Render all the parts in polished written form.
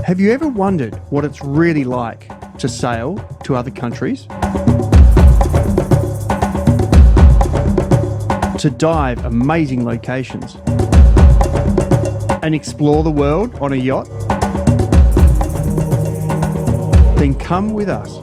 Have you ever wondered what it's really like to sail to other countries? To dive amazing locations and explore the world on a yacht? Then come with us.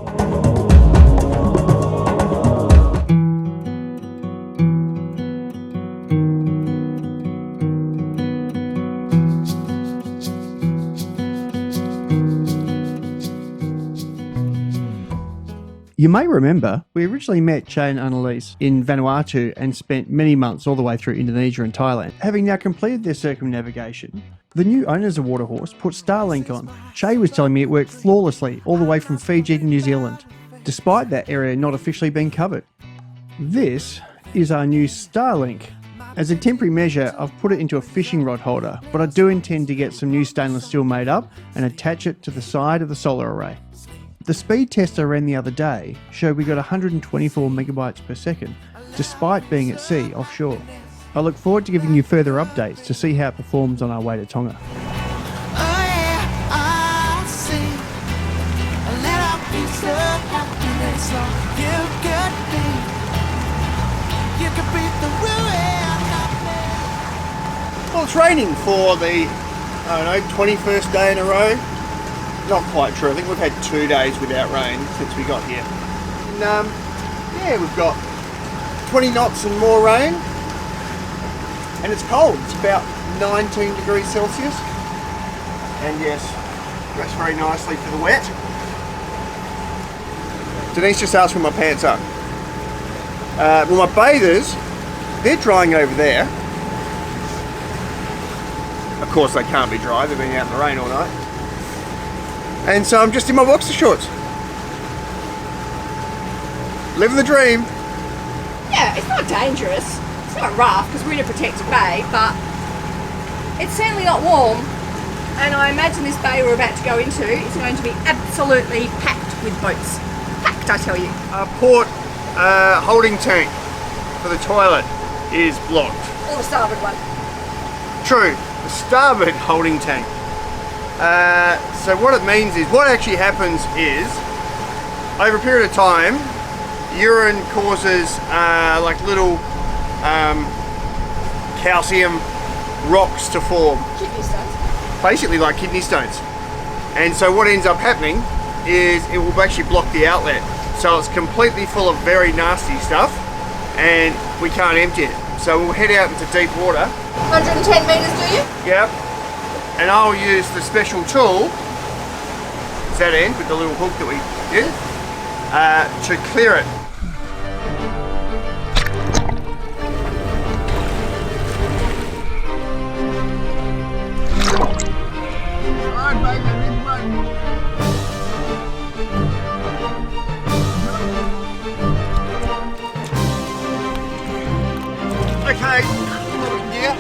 You may remember we originally met Jay and Annalise in Vanuatu and spent many months all the way through Indonesia and Thailand. Having now completed their circumnavigation, the new owners of Waterhorse put Starlink on. Jay was telling me it worked flawlessly all the way from Fiji to New Zealand, despite that area not officially being covered. This is our new Starlink. As a temporary measure, I've put it into a fishing rod holder, but I do intend to get some new stainless steel made up and attach it to the side of the solar array. The speed test I ran the other day showed we got 124 megabytes per second, despite being at sea offshore. I look forward to giving you further updates to see how it performs on our way to Tonga. Well, it's raining for the, 21st day in a row. Not quite true. I think we've had 2 days without rain since we got here. And we've got 20 knots and more rain. And it's cold. It's about 19 degrees Celsius. And yes, that's very nicely for the wet. Denise just asked where my pants are. Well, my bathers, they're drying over there. Of course, they can't be dry. They've been out in the rain all night. And so I'm just in my boxer shorts. Living the dream. Yeah, it's not dangerous. It's not rough because we're in a protected bay, but it's certainly not warm. And I imagine this bay we're about to go into is going to be absolutely packed with boats. Packed, I tell you. Our port holding tank for the toilet is blocked. Or the starboard one. True, the starboard holding tank. So what it means is, what actually happens is, over a period of time, urine causes like little calcium rocks to form. Kidney stones. Basically like kidney stones. And so what ends up happening is it will actually block the outlet. So it's completely full of very nasty stuff and we can't empty it. So we'll head out into deep water. 110 metres, do you? Yep. And I'll use the special tool, it's that end with the little hook that we did, to clear it. Okay, yeah.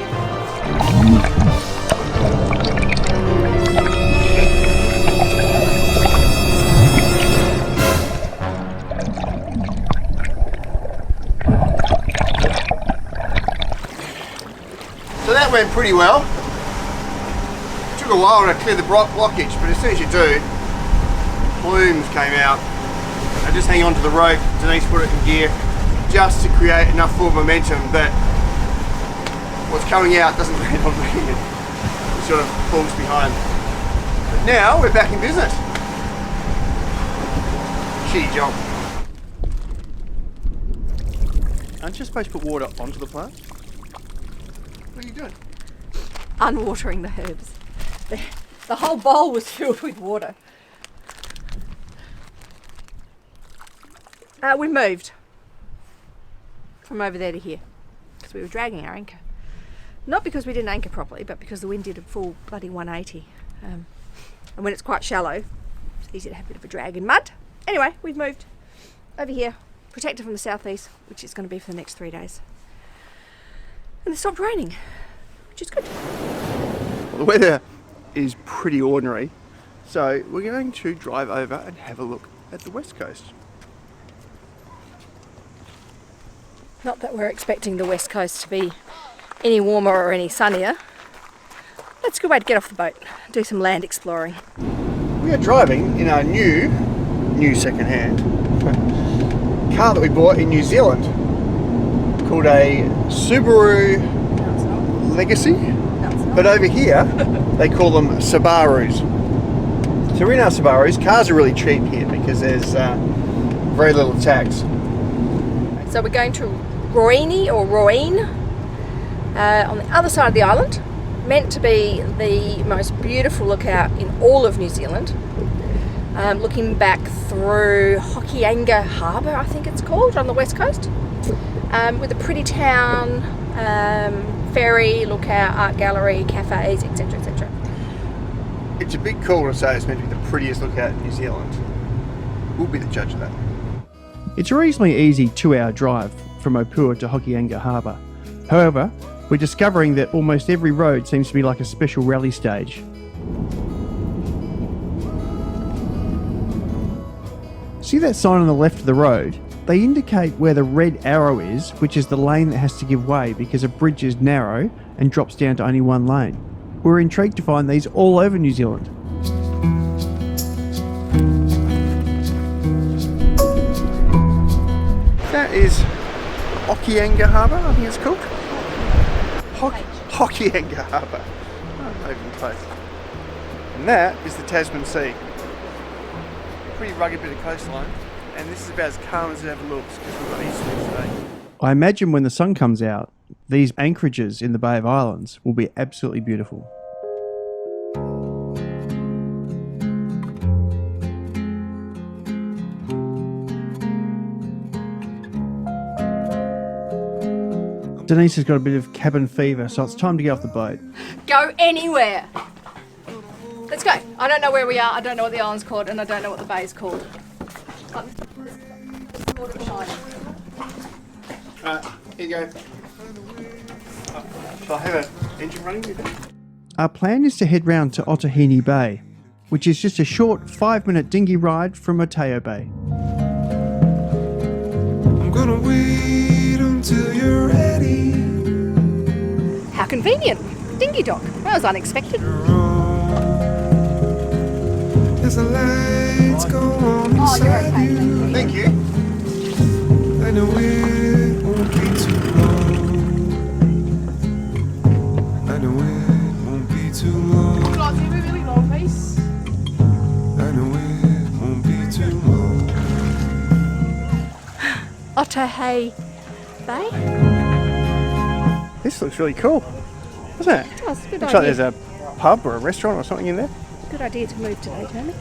So that went pretty well. It took a while to clear the blockage, but as soon as you do, plumes came out. I just hang on to the rope, Denise put it in gear, just to create enough full momentum that what's coming out doesn't land on me. It sort of falls behind. But now we're back in business. Shitty job. Aren't you supposed to put water onto the plant? What are you doing? Unwatering the herbs. The whole bowl was filled with water. We moved from over there to here because we were dragging our anchor. Not because we didn't anchor properly, but because the wind did a full bloody 180. And when it's quite shallow, it's easy to have a bit of a drag in mud. Anyway, we've moved over here, protected from the southeast, which is going to be for the next 3 days. And it stopped raining, which is good. Well, the weather is pretty ordinary, so we're going to drive over and have a look at the west coast. Not that we're expecting the west coast to be any warmer or any sunnier. That's a good way to get off the boat, do some land exploring. We are driving in our new second-hand car that we bought in New Zealand called a Subaru Legacy, but over here they call them Subarus. So we're in our Subarus. Cars are really cheap here because there's very little tax. So we're going to Roine on the other side of the island, meant to be the most beautiful lookout in all of New Zealand. Looking back through Hokianga Harbour, I think it's called, on the west coast, with a pretty town, ferry, lookout, art gallery, cafes, etc, etc. It's a big call to say it's meant to be the prettiest lookout in New Zealand. We'll be the judge of that. It's a reasonably easy 2-hour drive from Opua to Hokianga Harbour. However, we're discovering that almost every road seems to be like a special rally stage. See that sign on the left of the road? They indicate where the red arrow is, which is the lane that has to give way because a bridge is narrow and drops down to only one lane. We're intrigued to find these all over New Zealand. That is Hokianga Harbour, I think it's called. Hokianga Harbour. Oh, not even close. And that is the Tasman Sea. Pretty rugged bit of coastline, and this is about as calm as it ever looks because we've got east winds today. I imagine when the sun comes out, these anchorages in the Bay of Islands will be absolutely beautiful. Denise has got a bit of cabin fever, so it's time to get off the boat. Go anywhere! Let's go. I don't know where we are, I don't know what the island's called, and I don't know what the bay's called. Here you go. Shall I have an engine running? Our plan is to head round to Otahini Bay, which is just a short 5-minute dinghy ride from Oteo Bay. I'm gonna wait until you're ready. How convenient. Dinghy dock. That was unexpected. As the lights go on inside you, Thank you. I know it won't be too long. I know it won't be too long. Really long piece. I know it won't be too long. Otahe Bay? This looks really cool, doesn't it? Oh, it's a good Looks like idea. there's a pub or a restaurant or something in there. Good idea to move today, Jamie.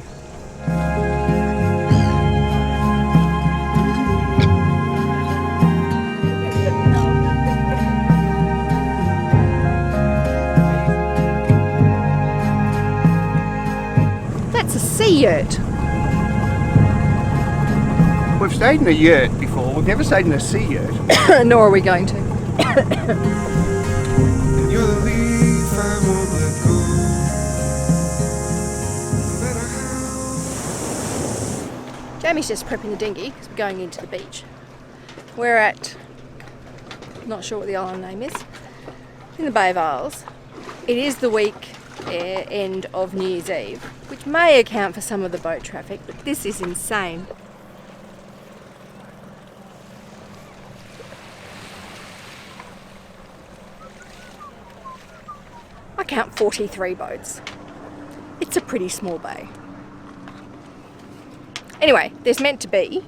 That's a sea yurt. We've stayed in a yurt before, we've never stayed in a sea yurt. Nor are we going to. And you're the leaf I won't let go. No matter how. Jamie's just prepping the dinghy because we're going into the beach. We're at, not sure what the island name is, in the Bay of Isles. It is the week end of New Year's Eve, which may account for some of the boat traffic, but this is insane. I count 43 boats. It's a pretty small bay. Anyway, there's meant to be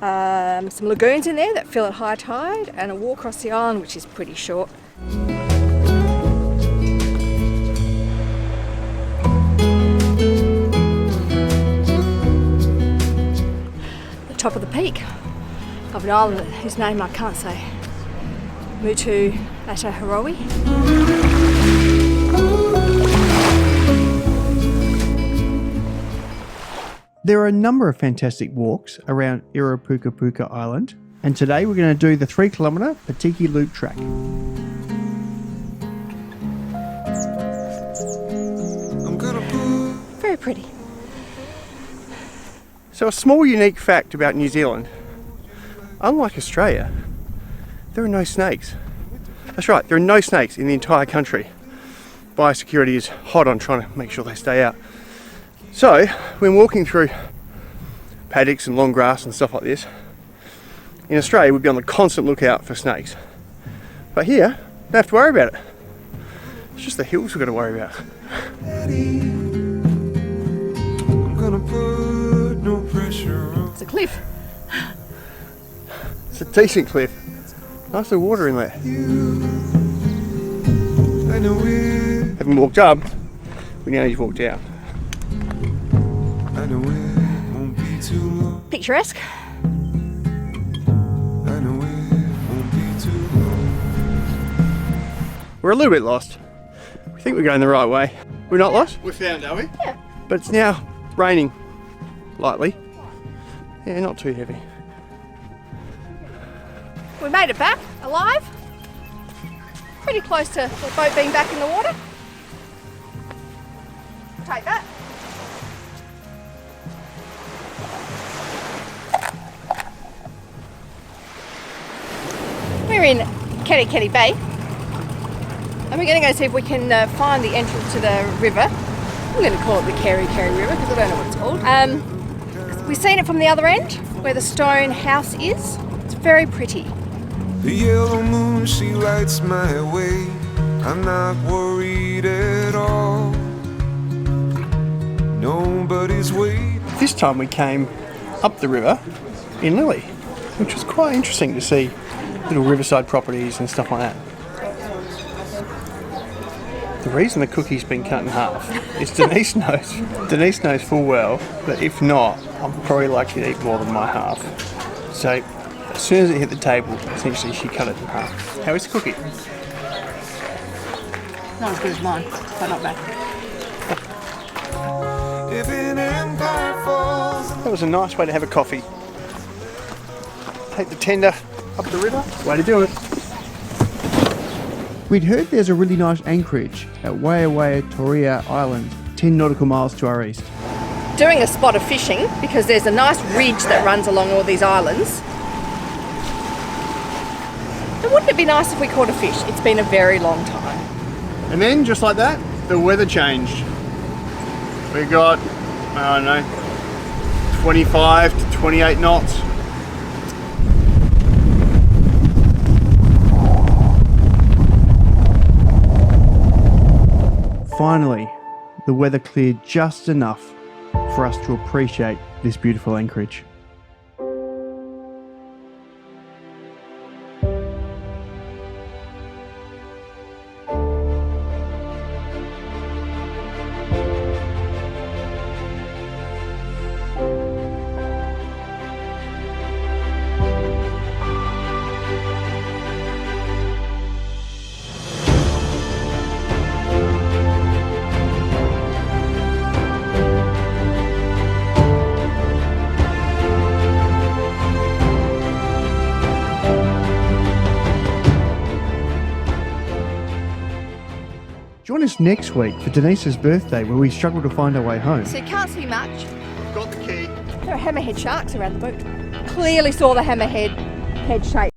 some lagoons in there that fill at high tide and a walk across the island, which is pretty short. The top of the peak of an island whose name I can't say. Mutu Ataharowi. There are a number of fantastic walks around Irapuka Island, and today we're going to do the 3-kilometre Patiki Loop track. I'm gonna put Very pretty. So a small unique fact about New Zealand, unlike Australia, there are no snakes. That's right, there are no snakes in the entire country. Biosecurity is hot on trying to make sure they stay out. So, when walking through paddocks and long grass and stuff like this, in Australia we'd be on the constant lookout for snakes. But here, don't have to worry about it. It's just the hills we've got to worry about. I'm gonna put no pressure on. It's a cliff. It's a decent cliff. Nice little water in there. I know it. Having walked up, we now just walked out. I know it won't be too long. Picturesque. I know it won't be too long. We're a little bit lost. We think we're going the right way. We're not lost? We're found, are we? Yeah. But it's now raining lightly. Yeah, not too heavy. We made it back alive. Pretty close to the boat being back in the water. Take that. We're in Kerikeri Bay, and we're going to go see if we can find the entrance to the river. I'm going to call it the Kerikeri River because I don't know what it's called. We've seen it from the other end, where the stone house is. It's very pretty. The yellow moon, she lights my way. I'm not worried at all. Nobody's waiting. This time we came up the river in Lily, which was quite interesting to see little riverside properties and stuff like that. The reason the cookie's been cut in half is Denise knows full well that if not, I'm probably likely to eat more than my half. So as soon as it hit the table, essentially she cut it in half. How is the cookie? Not as good as mine, but not bad. If an empire falls. That was a nice way to have a coffee. Take the tender up the river. Way to do it. We'd heard there's a really nice anchorage at Waiawea Toria Island, 10 nautical miles to our east. Doing a spot of fishing because there's a nice ridge that runs along all these islands. And wouldn't it be nice if we caught a fish? It's been a very long time. And then, just like that, the weather changed. We got, I don't know, 25 to 28 knots. Finally, the weather cleared just enough for us to appreciate this beautiful anchorage. Join us next week for Denise's birthday, where we struggle to find our way home. So you can't see much. I've got the key. There are hammerhead sharks around the boat. Clearly saw the hammerhead head shape.